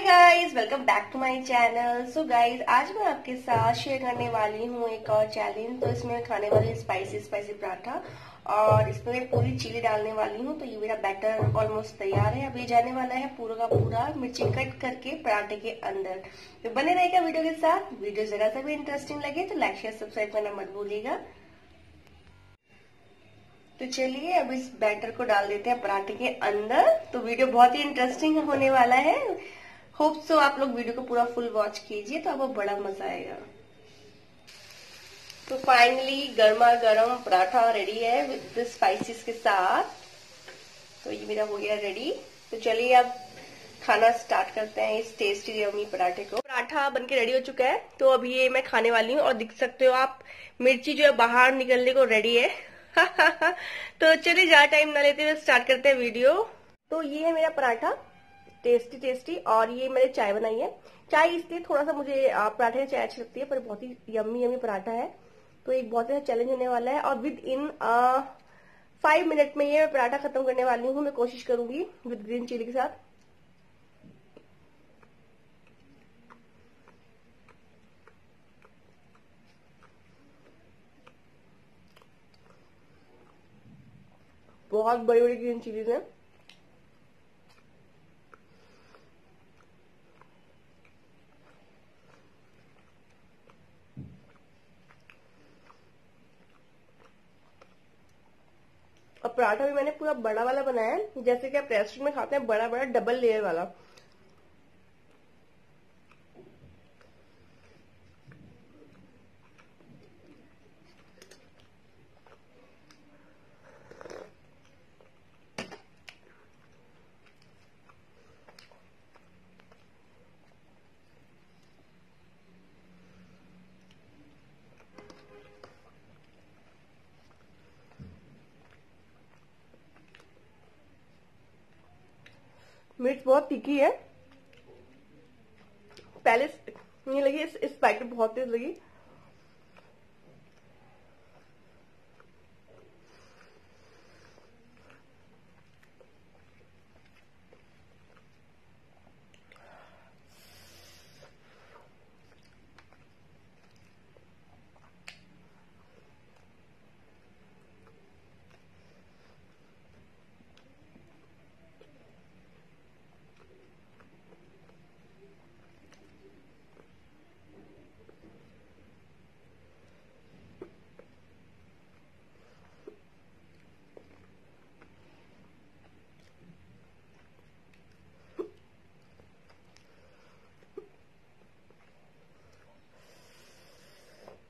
Guys, welcome back to my channel. So guys, आज मैं आपके साथ शेयर करने वाली हूँ एक और चैलेंज। तो इसमें मैं खाने वाली स्पाइसी स्पाइसी पराठा और इसमें मैं पूरी चिली डालने वाली हूँ। तो ये मेरा बैटर ऑलमोस्ट तैयार है। अब ये जाने वाला है पूरा का पूरा मिर्ची कट करके पराठे के अंदर। तो बने रहेगा वीडियो के साथ। वीडियो जरा सा भी इंटरेस्टिंग लगे तो लाइक शेयर सब्सक्राइब करना मत भूलिएगा। तो चलिए अब इस बैटर को डाल देते हैं पराठे के अंदर। तो वीडियो बहुत ही इंटरेस्टिंग होने वाला है। होप सो आप लोग वीडियो को पूरा फुल वॉच कीजिए तो आपको बड़ा मजा आएगा। तो फाइनली गर्मा गर्म पराठा रेडी है विद स्पाइसेस के साथ। तो ये मेरा हो गया रेडी। तो चलिए अब खाना स्टार्ट करते हैं इस टेस्टी यम्मी पराठे को। पराठा बनके रेडी हो चुका है। तो अभी ये मैं खाने वाली हूँ और देख सकते हो आप मिर्ची जो है बाहर निकलने को रेडी है। तो चलिए ज्यादा टाइम ना लेते हुए स्टार्ट करते हैं वीडियो। तो ये है मेरा पराठा, टेस्टी टेस्टी। और ये मैंने चाय बनाई है। चाय इसलिए थोड़ा सा मुझे पराठे में चाय अच्छी लगती है, पर बहुत ही यम्मी यम्मी पराठा है। तो एक बहुत अच्छा चैलेंज होने वाला है और विद इन 5 मिनट में ये मैं पराठा खत्म करने वाली हूँ। मैं कोशिश करूंगी विद ग्रीन चिली के साथ। बहुत बड़ी बड़ी ग्रीन चिलीज है। और पराठा भी मैंने पूरा बड़ा वाला बनाया है, जैसे कि आप रेस्टोरेंट में खाते हैं, बड़ा बड़ा डबल लेयर वाला। मिर्च बहुत तीखी है। पहले नहीं लगी, इस पैकेट बहुत तेज लगी।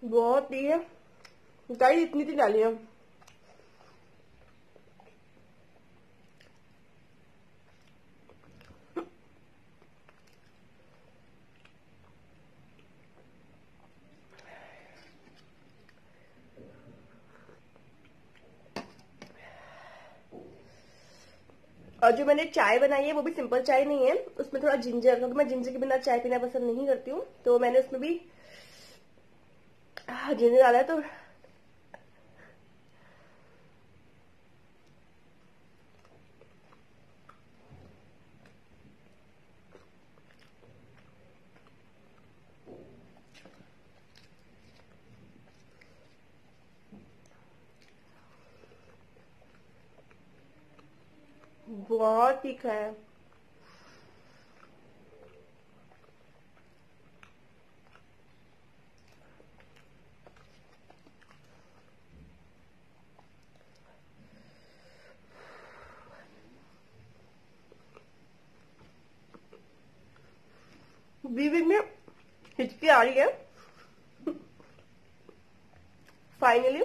बहुत ही है गाइस, इतनी सी डाली है। और जो मैंने चाय बनाई है वो भी सिंपल चाय नहीं है, उसमें थोड़ा जिंजर, क्योंकि मैं जिंजर के बिना चाय पीना पसंद नहीं करती हूँ। तो मैंने उसमें भी जिंजर डाला है। तो बहुत तीखा है। बीवी में हिचकी आ रही है। फाइनली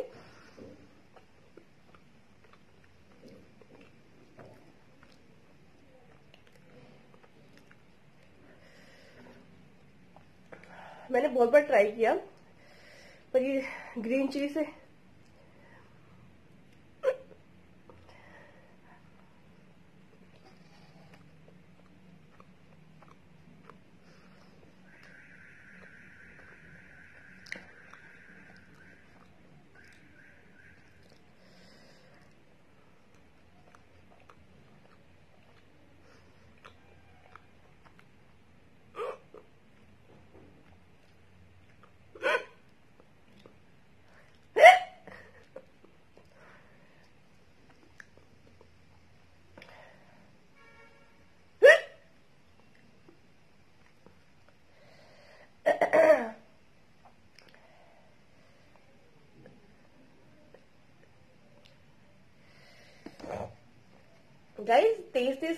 मैंने बहुत बार ट्राई किया, पर ये ग्रीन चिली से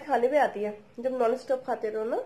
खाने पे आती है जब नॉन स्टॉप खाते रहो ना।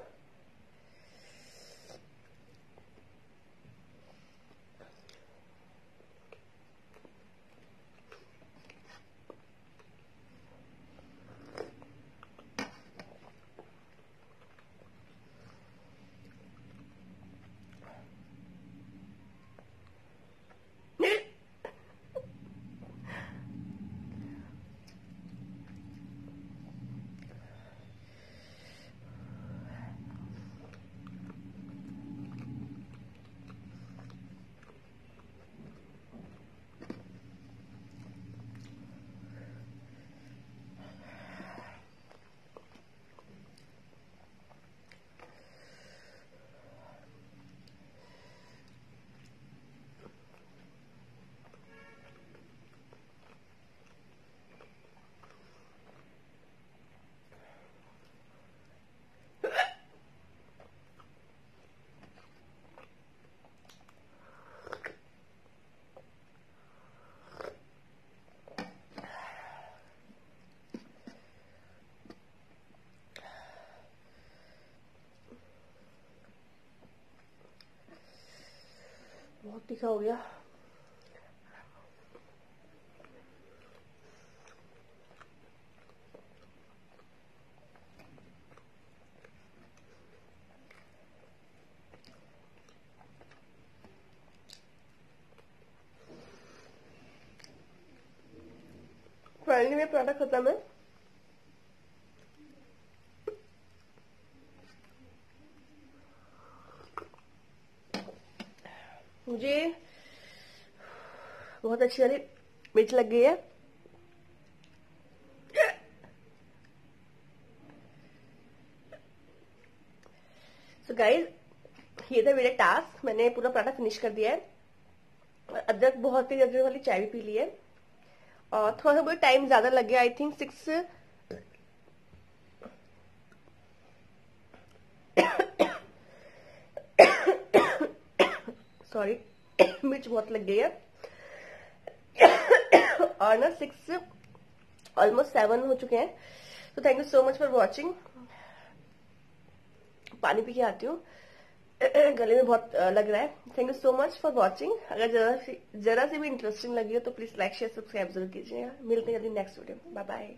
बहुत तीखा हो गया। फाइनली मेरा पराठा खत्म है। मुझे बहुत अच्छी वाली मिर्च लग गई है। सो गाइस, ये था मेरा टास्क। मैंने पूरा पराठा फिनिश कर दिया है और अदरक, बहुत तेज अदरक वाली चाय भी पी ली है और थोड़ा सा बहुत टाइम ज्यादा लग गया। आई थिंक 6 सॉरी मिर्च बहुत लग गई है और ना 6 ऑलमोस्ट 7 हो चुके हैं। तो thank you so much for watching. पानी पी के आती हूँ, गले में बहुत लग रहा है। Thank you so much for watching. अगर जरा सी भी इंटरेस्टिंग लगी हो तो प्लीज लाइक शेयर सब्सक्राइब जरूर कीजिएगा। मिलते हैं जल्दी नेक्स्ट वीडियो। Bye bye.